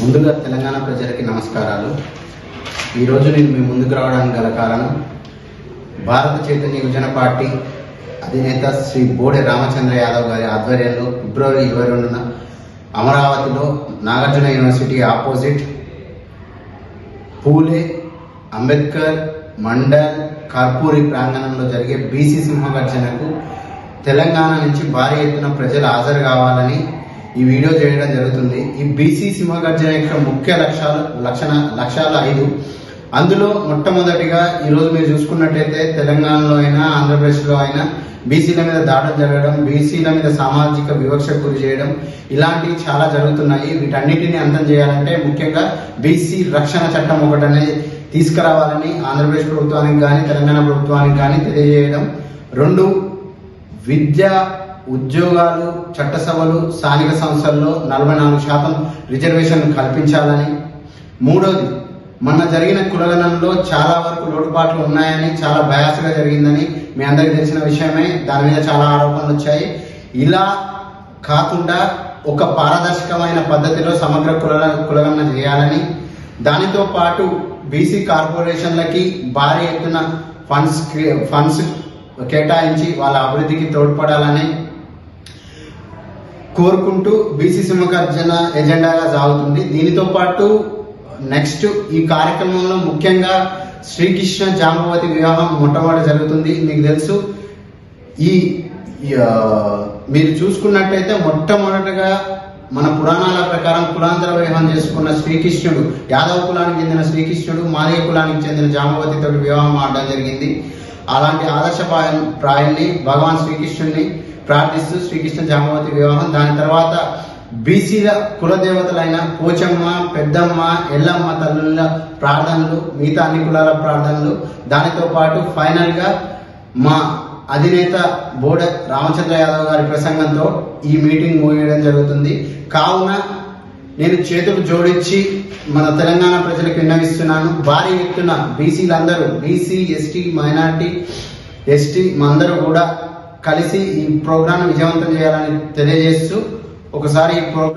ముందుగా తెలంగాణ ప్రజలకి నమస్కారాలు. ఈరోజు నేను మీ ముందుకు రావడానికి గల కారణం భారత చైతన్య యువజన పార్టీ అధినేత శ్రీ బోడే రామచంద్ర యాదవ్ గారి ఆధ్వర్యంలో ఫిబ్రవరి 22న అమరావతిలో నాగార్జున యూనివర్సిటీ ఆపోజిట్ పూలే అంబేద్కర్ మండల్ కర్పూరి ప్రాంగణంలో జరిగే బీసీ సింహగర్జనకు తెలంగాణ నుంచి భారీ ఎత్తున ప్రజలు హాజరు కావాలని ఈ వీడియో చేయడం జరుగుతుంది. ఈ బీసీ సింహగర్జన యొక్క ముఖ్య లక్ష్యాలు 5. అందులో మొట్టమొదటిగా ఈరోజు మీరు చూసుకున్నట్టయితే తెలంగాణలో అయినా ఆంధ్రప్రదేశ్లో అయినా బీసీల మీద దాడులు జరగడం, బీసీల మీద సామాజిక వివక్షకు గురి చేయడం ఇలాంటివి చాలా జరుగుతున్నాయి. వీటన్నిటిని అంతం చేయాలంటే ముఖ్యంగా బీసీ రక్షణ చట్టం ఒకటనే తీసుకురావాలని ఆంధ్రప్రదేశ్ ప్రభుత్వానికి కానీ తెలంగాణ ప్రభుత్వానికి కానీ తెలియజేయడం. 2, విద్య, ఉద్యోగాలు, చట్టసభలు, స్థానిక సంస్థల్లో 44% రిజర్వేషన్ కల్పించాలని. 3వది, మొన్న జరిగిన కులగణనలో చాలా వరకు లోటుపాట్లు ఉన్నాయని, చాలా బయాస్గా జరిగిందని మీ అందరికీ తెలిసిన విషయమే. దాని మీద చాలా ఆరోపణలు వచ్చాయి. ఇలా కాకుండా ఒక పారదర్శకమైన పద్ధతిలో సమగ్ర కులగణన చేయాలని, దానితో పాటు బీసీ కార్పొరేషన్లకి భారీ ఎత్తున ఫండ్స్ కేటాయించి వాళ్ళ అభివృద్ధికి తోడ్పడాలని కోరుకుంటూ బీసీ సింహగర్జన ఎజెండాగా సాగుతుంది. దీనితో పాటు నెక్స్ట్ ఈ కార్యక్రమంలో ముఖ్యంగా శ్రీకృష్ణ జాంబవతి వివాహం మొట్టమొదటి జరుగుతుంది. మీకు తెలుసు, మీరు చూసుకున్నట్టయితే మొట్టమొదటిగా మన పురాణాల ప్రకారం కులాంతర వివాహం చేసుకున్న శ్రీకృష్ణుడు, యాదవ కులానికి చెందిన శ్రీకృష్ణుడు మాదిగ కులానికి చెందిన జాంబవతి తోటి వివాహం ఆడడం జరిగింది. అలాంటి ఆదర్శప్రాయాన్ని భగవాన్ శ్రీకృష్ణుడిని ప్రార్థిస్తూ శ్రీకృష్ణ జాంబవతి వివాహం. దాని తర్వాత బీసీల కులదేవతలైన పోచమ్మ, పెద్దమ్మ, ఎల్లమ్మ తల్లుల ప్రార్థనలు, మిగతా అన్ని కులాల ప్రార్థనలు. దానితో పాటు ఫైనల్ గా మా అధినేత బోడే రామచంద్ర యాదవ్ గారి ప్రసంగంతో ఈ మీటింగ్ ముగియడం జరుగుతుంది. కావున నేను చేతులు జోడించి మన తెలంగాణ ప్రజలకు విన్నవిస్తున్నాను. భారీ ఎత్తున బీసీలందరూ, బీసీ, ఎస్టీ, మైనార్టీ, ఎస్టీ అందరూ కూడా కలిసి ఈ ప్రోగ్రాం విజయవంతం చేయాలని తెలియజేస్తూ ఒకసారి ఈ ప్రోగ్రాం